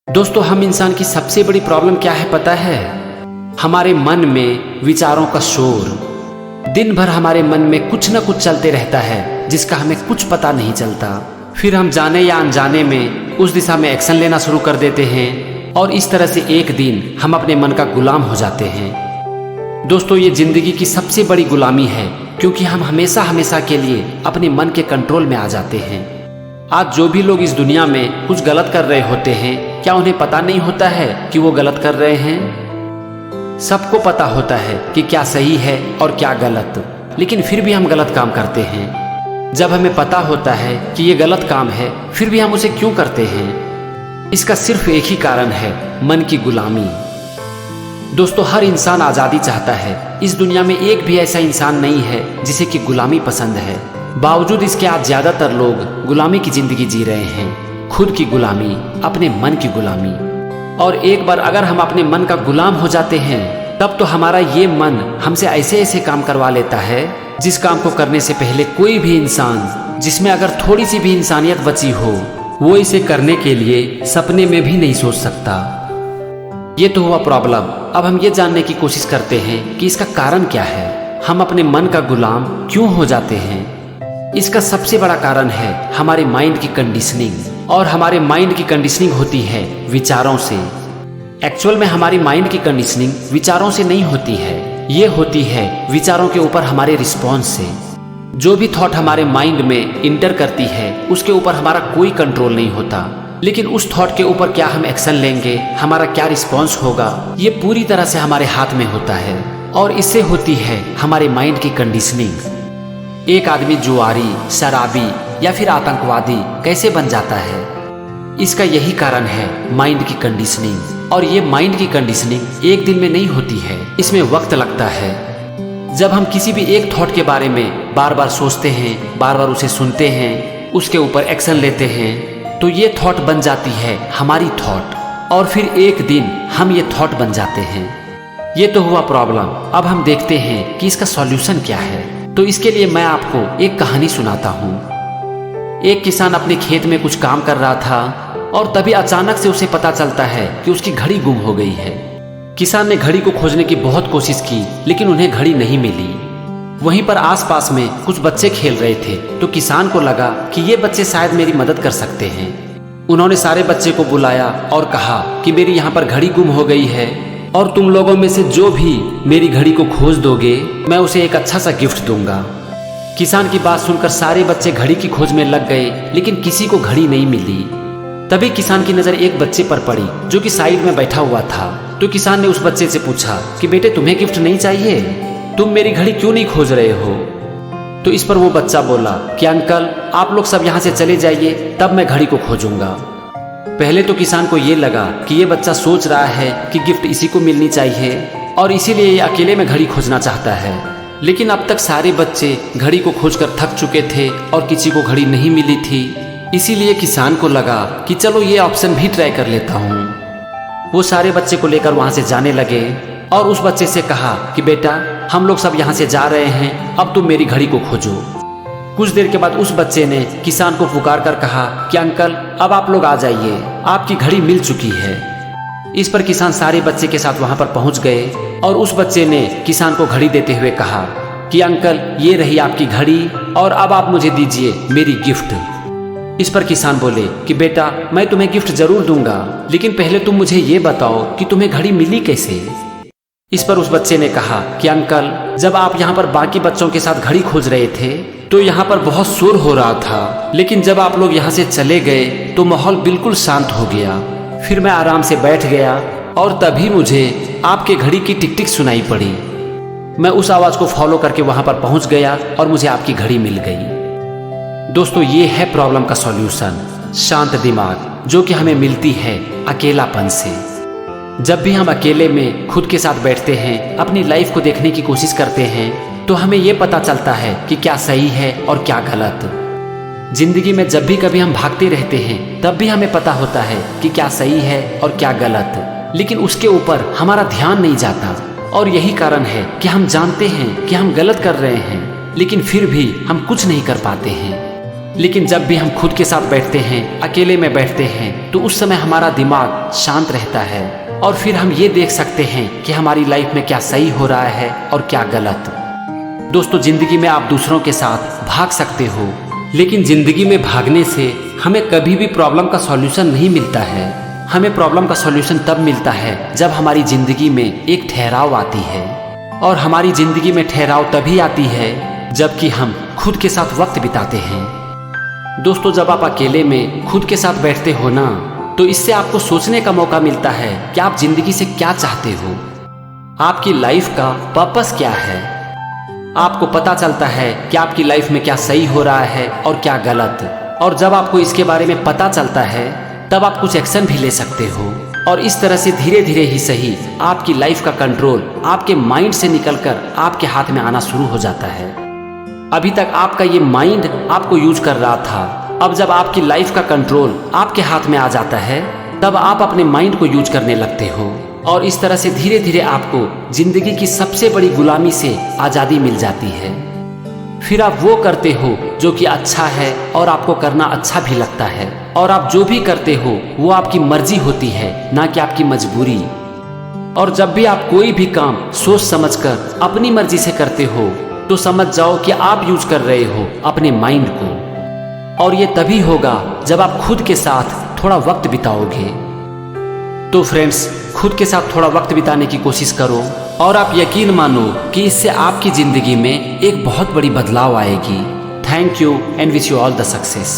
दोस्तों, हम इंसान की सबसे बड़ी प्रॉब्लम क्या है पता है? हमारे मन में विचारों का शोर। दिन भर हमारे मन में कुछ न कुछ चलते रहता है जिसका हमें कुछ पता नहीं चलता। फिर हम जाने या अनजाने में उस दिशा में एक्शन लेना शुरू कर देते हैं और इस तरह से एक दिन हम अपने मन का गुलाम हो जाते हैं। दोस्तों, ये जिंदगी की सबसे बड़ी गुलामी है, क्योंकि हम हमेशा हमेशा के लिए अपने मन के कंट्रोल में आ जाते हैं। आज जो भी लोग इस दुनिया में कुछ गलत कर रहे होते हैं, क्या उन्हें पता नहीं होता है कि वो गलत कर रहे हैं? सबको पता होता है कि क्या सही है और क्या गलत, लेकिन फिर भी हम गलत काम करते हैं। जब हमें पता होता है कि ये गलत काम है, फिर भी हम उसे क्यों करते हैं? इसका सिर्फ एक ही कारण है, मन की गुलामी। दोस्तों, हर इंसान आज़ादी चाहता है। इस दुनिया में एक भी ऐसा इंसान नहीं है जिसे कि गुलामी पसंद है। बावजूद इसके आज ज़्यादातर लोग गुलामी की ज़िंदगी जी रहे हैं। खुद की गुलामी, अपने मन की गुलामी। और एक बार अगर हम अपने मन का गुलाम हो जाते हैं, तब तो हमारा ये मन हमसे ऐसे ऐसे काम करवा लेता है जिस काम को करने से पहले कोई भी इंसान जिसमें अगर थोड़ी सी भी इंसानियत बची हो, वो इसे करने के लिए सपने में भी नहीं सोच सकता। ये तो हुआ प्रॉब्लम। अब हम ये जानने की कोशिश करते हैं कि इसका कारण क्या है। हम अपने मन का गुलाम क्यों हो जाते हैं? इसका सबसे बड़ा कारण है हमारे माइंड की कंडीशनिंग। और हमारे माइंड की कंडीशनिंग होती है विचारों से। एक्चुअल में हमारी माइंड की कंडीशनिंग विचारों से नहीं होती है, ये होती है विचारों के ऊपर हमारे रिस्पॉन्स से। जो भी थॉट हमारे माइंड में इंटर करती है, उसके ऊपर हमारा कोई कंट्रोल नहीं होता, लेकिन उस थॉट के ऊपर क्या हम एक्शन लेंगे, हमारा क्या रिस्पॉन्स होगा, ये पूरी तरह से हमारे हाथ में होता है। और इससे होती है हमारे माइंड की कंडीशनिंग। एक आदमी जुआरी, शराबी या फिर आतंकवादी कैसे बन जाता है? इसका यही कारण है माइंड की कंडीशनिंग। और ये माइंड की कंडीशनिंग एक दिन में नहीं होती है, इसमें वक्त लगता है। जब हम किसी भी एक थॉट के बारे में बार बार सोचते हैं, बार बार उसे सुनते हैं, उसके ऊपर एक्शन लेते हैं, तो ये थॉट बन जाती है हमारी थॉट। और फिर एक दिन हम ये थॉट बन जाते हैं। ये तो हुआ प्रॉब्लम। अब हम देखते हैं कि इसका सॉल्यूशन क्या है। तो इसके लिए मैं आपको एक कहानी सुनाता हूँ। एक किसान अपने खेत में कुछ काम कर रहा था और तभी अचानक से उसे पता चलता है कि उसकी घड़ी गुम हो गई है। किसान ने घड़ी को खोजने की बहुत कोशिश की, लेकिन उन्हें घड़ी नहीं मिली। वहीं पर आसपास में कुछ बच्चे खेल रहे थे, तो किसान को लगा कि ये बच्चे शायद मेरी मदद कर सकते हैं। उन्होंने सारे बच्चे को बुलाया और कहा कि मेरी यहाँ पर घड़ी गुम हो गई है, और तुम लोगों में से जो भी मेरी घड़ी को खोज दोगे, मैं उसे एक अच्छा सा गिफ्ट दूंगा। किसान की बात सुनकर सारे बच्चे घड़ी की खोज में लग गए, लेकिन किसी को घड़ी नहीं मिली। तभी किसान की नज़र एक बच्चे पर पड़ी जो कि साइड में बैठा हुआ था। तो किसान ने उस बच्चे से पूछा कि बेटे, तुम्हें गिफ्ट नहीं चाहिए? तुम मेरी घड़ी क्यों नहीं खोज रहे हो? तो इस पर वो बच्चा बोला कि अंकल, आप लोग सब यहाँ से चले जाइए, तब मैं घड़ी को खोजूंगा। पहले तो किसान को ये लगा कि ये बच्चा सोच रहा है कि गिफ्ट इसी को मिलनी चाहिए और इसीलिए ये अकेले में घड़ी खोजना चाहता है। लेकिन अब तक सारे बच्चे घड़ी को खोजकर थक चुके थे और किसी को घड़ी नहीं मिली थी। इसीलिए किसान को लगा कि चलो ये ऑप्शन भी ट्राई कर लेता हूँ। वो सारे बच्चे को लेकर वहाँ से जाने लगे और उस बच्चे से कहा कि बेटा, हम लोग सब यहाँ से जा रहे हैं, अब तुम मेरी घड़ी को खोजो। कुछ देर के बाद उस बच्चे ने किसान को पुकार कर कहा कि अंकल, अब आप लोग आ जाइए, आपकी घड़ी मिल चुकी है। इस पर किसान सारे बच्चे के साथ वहां पर पहुंच गए और उस बच्चे ने किसान को घड़ी देते हुए कहा कि अंकल, ये रही आपकी घड़ी और अब आप मुझे दीजिए मेरी गिफ्ट। इस पर किसान बोले कि बेटा, मैं तुम्हें गिफ्ट जरूर दूंगा, लेकिन पहले तुम मुझे ये बताओ कि तुम्हें घड़ी मिली कैसे? इस पर उस बच्चे ने कहा कि अंकल, जब आप यहाँ पर बाकी बच्चों के साथ घड़ी खोज रहे थे तो यहाँ पर बहुत शोर हो रहा था, लेकिन जब आप लोग यहाँ से चले गए तो माहौल बिल्कुल शांत हो गया। फिर मैं आराम से बैठ गया और तभी मुझे आपके घड़ी की टिक टिक सुनाई पड़ी। मैं उस आवाज़ को फॉलो करके वहाँ पर पहुँच गया और मुझे आपकी घड़ी मिल गई। दोस्तों, ये है प्रॉब्लम का सॉल्यूशन, शांत दिमाग, जो कि हमें मिलती है अकेलापन से। जब भी हम अकेले में खुद के साथ बैठते हैं, अपनी लाइफ को देखने की कोशिश करते हैं, तो हमें ये पता चलता है कि क्या सही है और क्या गलत। जिंदगी में जब भी कभी हम भागते रहते हैं, तब भी हमें पता होता है कि क्या सही है और क्या गलत, लेकिन उसके ऊपर हमारा ध्यान नहीं जाता। और यही कारण है कि हम जानते हैं कि हम गलत कर रहे हैं, लेकिन फिर भी हम कुछ नहीं कर पाते हैं। लेकिन जब भी हम खुद के साथ बैठते हैं, अकेले में बैठते हैं, तो उस समय हमारा दिमाग शांत रहता है और फिर हम ये देख सकते हैं कि हमारी लाइफ में क्या सही हो रहा है और क्या गलत। दोस्तों, जिंदगी में आप दूसरों के साथ भाग सकते हो, लेकिन जिंदगी में भागने से हमें कभी भी प्रॉब्लम का सॉल्यूशन नहीं मिलता है। हमें प्रॉब्लम का सॉल्यूशन तब मिलता है जब हमारी जिंदगी में एक ठहराव आती है, और हमारी जिंदगी में ठहराव तभी आती है जबकि हम खुद के साथ वक्त बिताते हैं। दोस्तों, जब आप अकेले में खुद के साथ बैठते हो ना, तो इससे आपको सोचने का मौका मिलता है कि आप जिंदगी से क्या चाहते हो, आपकी लाइफ का पर्पस क्या है। आपको पता चलता है कि आपकी लाइफ में क्या सही हो रहा है और क्या गलत। और जब आपको इसके बारे में पता चलता है, तब आप कुछ एक्शन भी ले सकते हो, और इस तरह से धीरे धीरे ही सही आपकी लाइफ का कंट्रोल आपके माइंड से निकलकर आपके हाथ में आना शुरू हो जाता है। अभी तक आपका ये माइंड आपको यूज कर रहा था, अब जब आपकी लाइफ का कंट्रोल आपके हाथ में आ जाता है, तब आप अपने माइंड को यूज करने लगते हो, और इस तरह से धीरे धीरे आपको जिंदगी की सबसे बड़ी गुलामी से आज़ादी मिल जाती है। फिर आप वो करते हो जो कि अच्छा है और आपको करना अच्छा भी लगता है, और आप जो भी करते हो वो आपकी मर्जी होती है, ना कि आपकी मजबूरी। और जब भी आप कोई भी काम सोच समझकर अपनी मर्जी से करते हो, तो समझ जाओ कि आप यूज कर रहे हो अपने माइंड को, और ये तभी होगा जब आप खुद के साथ थोड़ा वक्त बिताओगे। तो फ्रेंड्स, खुद के साथ थोड़ा वक्त बिताने की कोशिश करो, और आप यकीन मानो कि इससे आपकी जिंदगी में एक बहुत बड़ी बदलाव आएगी। Thank you and wish you all the success.